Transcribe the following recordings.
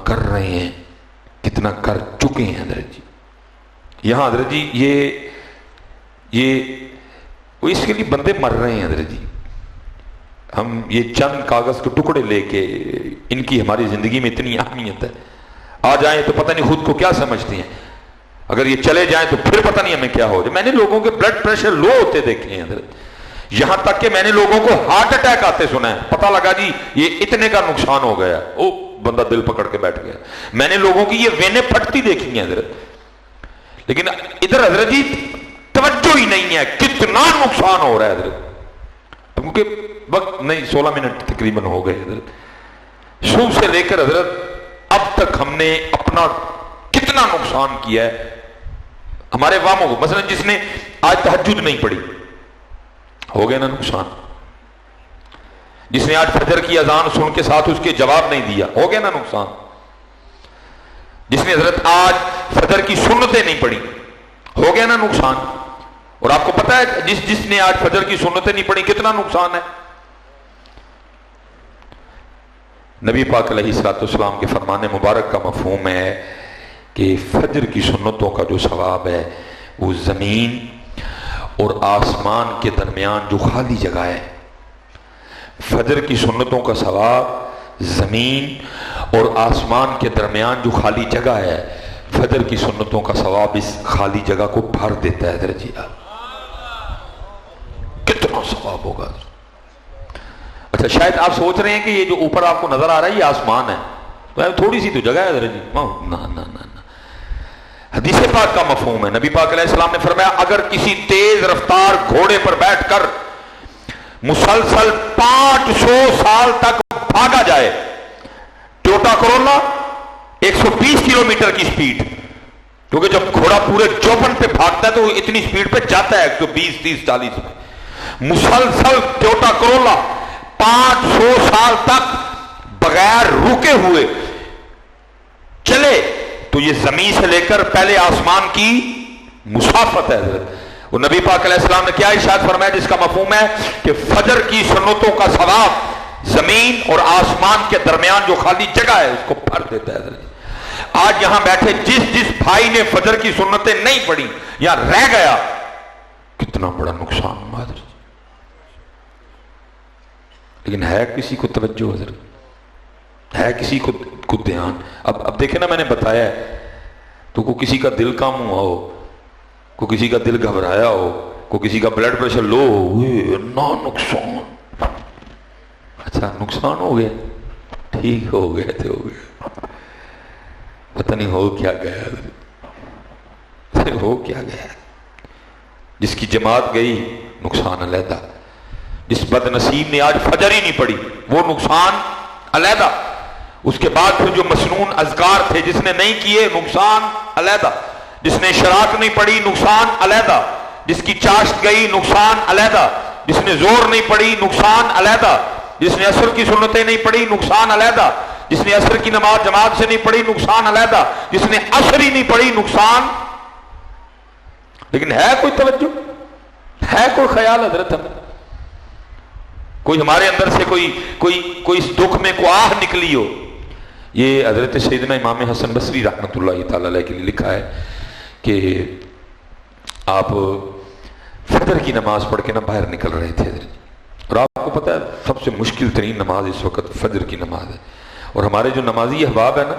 کر رہے ہیں، کتنا کر چکے ہیں حضرت جی۔ یہاں حضرت جی یہ اس کے لیے بندے مر رہے ہیں حضرت جی۔ ہم یہ چند کاغذ کے ٹکڑے لے کے، ان کی ہماری زندگی میں اتنی اہمیت ہے، آ جائیں تو پتہ نہیں خود کو کیا سمجھتے ہیں، اگر یہ چلے جائیں تو پھر پتہ نہیں ہمیں کیا ہو جائے۔ میں نے لوگوں کے بلڈ پریشر لو ہوتے دیکھے ہیں حضرت، یہاں تک کہ میں نے لوگوں کو ہارٹ اٹیک آتے سنا ہے، پتہ لگا جی یہ اتنے کا نقصان ہو گیا، او بندہ دل پکڑ کے بیٹھ گیا۔ میں نے لوگوں کی یہ وینیں پھٹتی دیکھی ہیں حضرت، لیکن ادھر حضرت جی توجہ ہی نہیں ہے کتنا نقصان ہو رہا ہے حضرت، کیونکہ وقت نہیں، 16 منٹ تقریباً ہو گئے حضرت۔ صبح سے لے کر حضرت اب تک ہم نے اپنا کتنا نقصان کیا ہے ہمارے واموں کو۔ مثلا جس نے آج تہجد نہیں پڑھی، ہو گیا نا نقصان۔ جس نے آج فجر کی اذان سن کے ساتھ اس کے جواب نہیں دیا، ہو گیا نا نقصان۔ جس نے حضرت آج فجر کی سنتیں نہیں پڑھی، ہو گیا نا نقصان۔ اور آپ کو پتہ ہے جس نے آج فجر کی سنتیں نہیں پڑھی کتنا نقصان ہے۔ نبی پاک علیہ الصلوۃ والسلام کے فرمان مبارک کا مفہوم ہے کہ فجر کی سنتوں کا جو ثواب ہے وہ زمین اور آسمان کے درمیان جو خالی جگہ ہے، فجر کی سنتوں کا ثواب زمین اور آسمان کے درمیان جو خالی جگہ ہے، فجر کی سنتوں کا ثواب اس خالی جگہ کو بھر دیتا ہے حضرت جی۔ کتنا ثواب ہوگا۔ اچھا شاید آپ سوچ رہے ہیں کہ یہ جو اوپر آپ کو نظر آ رہا ہے یہ آسمان ہے، تو تھوڑی سی تو جگہ ہے حضرت جی۔ نہ حدیث پاک کا مفہوم ہے، نبی پاک علیہ السلام نے فرمایا اگر کسی تیز رفتار گھوڑے پر بیٹھ کر مسلسل 500 سال تک بھاگا جائے، ٹویوٹا کرولا 120 کلومیٹر کی سپیڈ، کیونکہ جب گھوڑا پورے چوپن پہ بھاگتا ہے تو وہ اتنی سپیڈ پہ جاتا ہے 120 30 40 میں، مسلسل ٹویوٹا کرولا 500 سال تک بغیر رکے ہوئے چلے تو یہ زمین سے لے کر پہلے آسمان کی مسافت ہے حضرت۔ وہ نبی پاک علیہ السلام نے کیا ارشاد فرمایا جس کا مفہوم ہے کہ فجر کی سنتوں کا ثواب زمین اور آسمان کے درمیان جو خالی جگہ ہے اس کو بھر دیتا ہے حضرت۔ آج یہاں بیٹھے جس بھائی نے فجر کی سنتیں نہیں پڑھی یا رہ گیا، کتنا بڑا نقصان ہوا حضرت۔ لیکن ہے کسی کو توجہ حضرت، ہے کسی کو دھیان؟ اب دیکھیں نا، میں نے بتایا ہے تو کوئی کسی کا دل کام ہوا ہو، کوئی کسی کا دل گھبرایا ہو، کوئی کسی کا بلڈ پریشر لو ہو، نہ نقصان، اچھا نقصان ہو گیا، ٹھیک ہو گئے تھے، ہو گئے، پتہ نہیں ہو کیا گیا حضرت، ہو کیا گیا۔ جس کی جماعت گئی نقصان علیحدہ، جس بد نصیب نے آج فجر ہی نہیں پڑھی وہ نقصان علیحدہ، اس کے بعد پھر جو مسنون اذکار تھے جس نے نہیں کیے نقصان علیحدہ، جس نے شراک نہیں پڑھی نقصان علیحدہ، جس کی چاشت گئی نقصان علیحدہ، جس نے زور نہیں پڑھی نقصان علیحدہ، جس نے عصر کی سنتیں نہیں پڑھی نقصان علیحدہ، جس نے عصر کی نماز جماعت سے نہیں پڑھی نقصان علیحدہ، جس نے عصر ہی نہیں پڑھی نقصان۔ لیکن ہے کوئی توجہ، ہے کوئی خیال حضرت؟ ہمیں کوئی ہمارے اندر سے کوئی اس دکھ میں کوئی آہ نکلی ہو؟ یہ حضرت سیدنا امام حسن بصری رحمۃ اللہ تعالی علیہ کے لیے لکھا ہے کہ آپ فجر کی نماز پڑھ کے نہ باہر نکل رہے تھے حضرت، اور آپ کو پتہ ہے سب سے مشکل ترین نماز اس وقت فجر کی نماز ہے، اور ہمارے جو نمازی احباب ہیں نا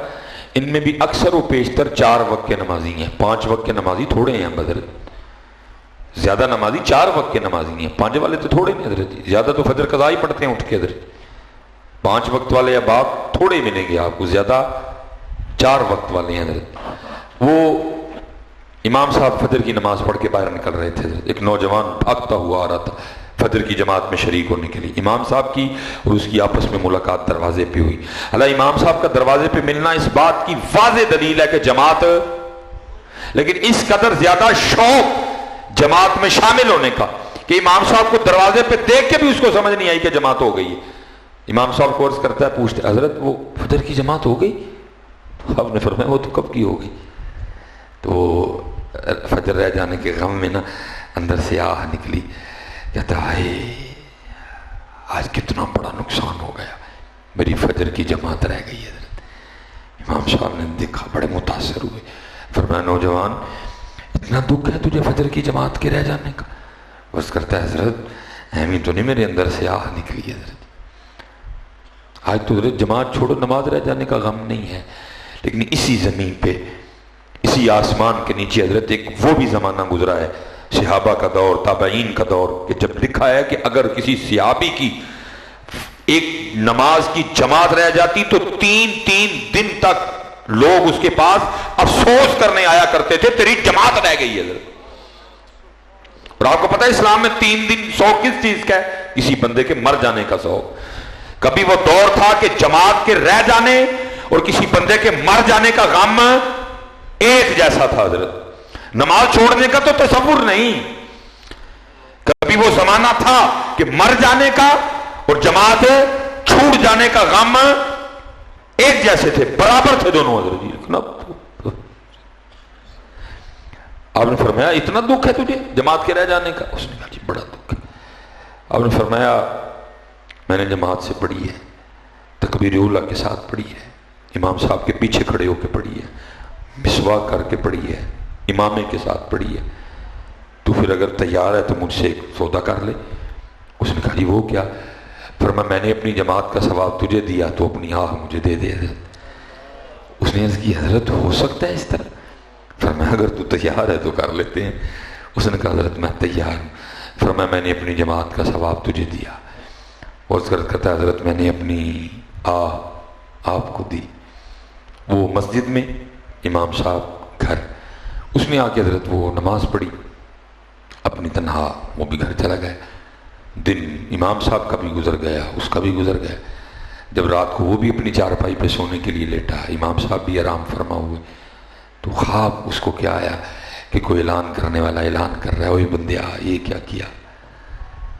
ان میں بھی اکثر و بیشتر 4 وقت کے نمازی ہیں، 5 وقت کے نمازی تھوڑے ہیں حضرت، زیادہ نمازی 4 وقت کے نمازی ہیں، 5 والے تو تھوڑے نہیں حضرت، زیادہ تو فجر قضا ہی پڑھتے ہیں اٹھ کے حضرت، 5 وقت والے احباب تھوڑے ملیں گے آپ کو، زیادہ 4 وقت والے ہیں حضرت۔ وہ امام صاحب فجر کی نماز پڑھ کے باہر نکل رہے تھے حضرت، ایک نوجوان بھاگتا ہوا آ رہا تھا فجر کی جماعت میں شریک ہونے کے لیے، امام صاحب کی اور اس کی آپس میں ملاقات دروازے پہ ہوئی۔ حالانکہ امام صاحب کا دروازے پہ ملنا اس بات کی واضح دلیل ہے کہ جماعت، لیکن اس قدر زیادہ شوق جماعت میں شامل ہونے کا کہ امام صاحب کو دروازے پہ دیکھ کے بھی اس کو سمجھ نہیں آئی کہ جماعت ہو گئی ہے۔ امام صاحب کو عرض کرتا ہے، پوچھتے حضرت وہ فجر کی جماعت ہو گئی؟ آپ نے فرمایا وہ تو کب کی ہو گئی۔ تو فجر رہ جانے کے غم میں نا اندر سے آہ نکلی، کہتا ہے آج کتنا بڑا نقصان ہو گیا، میری فجر کی جماعت رہ گئی حضرت۔ امام صاحب نے دیکھا، بڑے متاثر ہوئے، فرمایا نوجوان اتنا دکھ ہے تجھے فجر کی جماعت کے رہ جانے کا؟ بس کرتا ہے حضرت اہمی تو نہیں میرے اندر سے آہ نکلی ہے حضرت، آج تو حضرت جماعت چھوڑو نماز رہ جانے کا غم نہیں ہے، لیکن اسی زمین پہ اسی آسمان کے نیچے حضرت ایک وہ بھی زمانہ گزرا ہے، صحابہ کا دور، تابعین کا دور، کہ جب لکھا ہے کہ اگر کسی صحابی کی ایک نماز کی جماعت رہ جاتی تو 3 دن تک لوگ اس کے پاس افسوس کرنے آیا کرتے تھے تیری جماعت رہ گئی ہے حضرت۔ اور آپ کو پتہ ہے اسلام میں 3 دن شوق کس چیز کا ہے؟ کسی بندے کے مر جانے کا شوق۔ کبھی وہ دور تھا کہ جماعت کے رہ جانے اور کسی بندے کے مر جانے کا غم ایک جیسا تھا حضرت، نماز چھوڑنے کا تو تصور نہیں۔ کبھی وہ زمانہ تھا کہ مر جانے کا اور جماعت چھوٹ جانے کا غم ایک جیسے تھے، برابر تھے دونوں حضرت جی۔ آپ نے فرمایا اتنا دکھ ہے تجھے جماعت کے رہ جانے کا؟ اس نے کہا جی بڑا دکھ ہے۔ آپ نے فرمایا میں نے جماعت سے پڑھی ہے، تکبیر اولیٰ کے ساتھ پڑھی ہے، امام صاحب کے پیچھے کھڑے ہو کے پڑھی ہے، مسواک کر کے پڑھی ہے، امامے کے ساتھ پڑھی ہے، تو پھر اگر تیار ہے تو مجھ سے ایک سودا کر لے۔ اس نے کہا جی وہ کیا؟ فرمایا میں نے اپنی جماعت کا ثواب تجھے دیا تو اپنی آہ مجھے دے دے حضرت۔ اس نے عرض کی حضرت ہو سکتا ہے اس طرح؟ فرمایا اگر تو تیار ہے تو کر لیتے ہیں۔ اس نے کہا حضرت میں تیار ہوں۔ فرمایا میں نے اپنی جماعت کا ثواب تجھے دیا، اور اس کا کہتا ہے حضرت میں نے اپنی آہ آپ کو دی۔ وہ مسجد میں، امام صاحب گھر، اس میں آ کے حضرت وہ نماز پڑھی اپنی تنہا، وہ بھی گھر چلا گیا۔ دن امام صاحب کا بھی گزر گیا، اس کا بھی گزر گیا۔ جب رات کو وہ بھی اپنی چارپائی پہ سونے کے لیے لیٹا، امام صاحب بھی آرام فرما ہوئے، تو خواب اس کو کیا آیا کہ کوئی اعلان کرنے والا اعلان کر رہا ہے، اوہ بندیا یہ کیا کیا،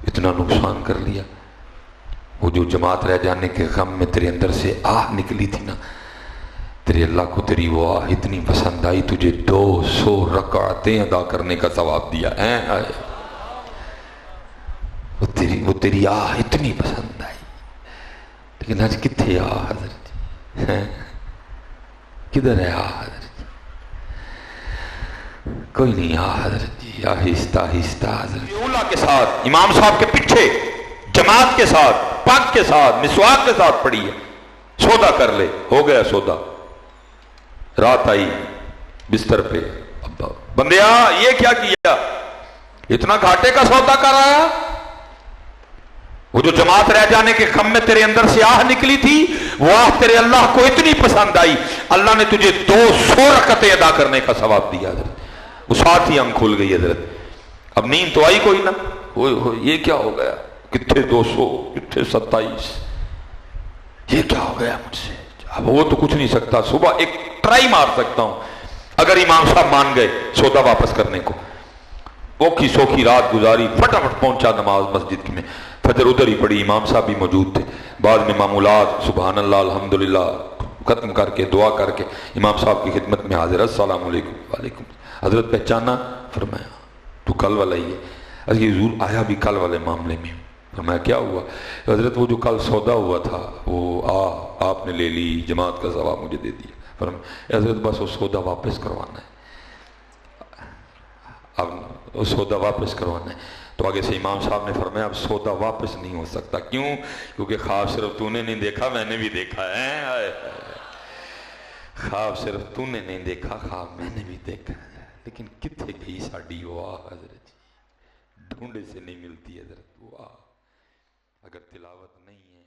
اتنا نقصان کر لیا۔ وہ جو جماعت رہ جانے کے غم میں تیرے اندر سے آہ نکلی تھی نا، تیرے اللہ کو تیری وہ آہ اتنی پسند آئی، تجھے 200 رکعتیں ادا کرنے کا ثواب دیا۔ وہ تیری آہ اتنی پسند آئی، لیکن آج کتنے آہ حضرت جی، کدھر ہے آہ حضرت جی؟ کوئی نہیں آہ حضرت جی، آہستہ آہستہ حضرت اولیٰ کے ساتھ، امام صاحب کے پیچھے، جماعت کے ساتھ، پاک کے ساتھ، مسواک کے ساتھ پڑھی ہے، سودا کر لے، ہو گیا سودا۔ رات آئی بستر پہ، ابا بندیا یہ کیا کیا، اتنا گھاٹے کا سودا کر آیا؟ وہ جو جماعت رہ جانے کے غم میں تیرے اندر سے آہ نکلی تھی، وہ آہ تیرے اللہ کو اتنی پسند آئی، اللہ نے تجھے 200 رکعتیں ادا کرنے کا ثواب دیا حضرت۔ وہ ساتھ ہی آنکھ کھل گئی حضرت۔ اب نیند تو آئی کوئی نہ، یہ کیا ہو گیا، کتنے 200 کتنے 27، یہ کیا ہو گیا مجھ سے؟ اب وہ تو کچھ نہیں سکتا، صبح ایک ٹرائی مار سکتا ہوں، اگر امام صاحب مان گئے سودا واپس کرنے کو۔ اوکھی سوکھی رات گزاری، فٹافٹ پہنچا نماز مسجد میں، فجر ادھر ہی پڑی، امام صاحب بھی موجود تھے، بعد میں معمولات سبحان اللہ الحمدللہ ختم کر کے دعا کر کے امام صاحب کی خدمت میں حاضر، السلام علیکم۔ وعلیکم۔ حضرت پہچانا؟ فرمایا تو کل والا ہی ہے۔ حضرت حضور آیا بھی کل والے معاملے میں۔ فرمایا کیا ہوا؟ حضرت وہ جو کل سودا ہوا تھا وہ آپ نے لے لی، جماعت کا ثواب مجھے دے دیا۔ فرمایا حضرت بس وہ سودا واپس کروانا ہے، اب وہ سودا واپس کروانا ہے۔ تو آگے سے امام صاحب نے فرمایا اب سودا واپس نہیں ہو سکتا، کیوں؟ کیونکہ خواب صرف تو نے نہیں دیکھا، میں نے بھی دیکھا ہے۔ خواب صرف تو نے نہیں دیکھا، خواب میں نے بھی دیکھا ہے، لیکن کتنے گئی ساڑی وہ آہ حضرت جی، ڈھونڈے سے نہیں ملتی حضرت وہ آہ، اگر تلاوت نہیں ہے۔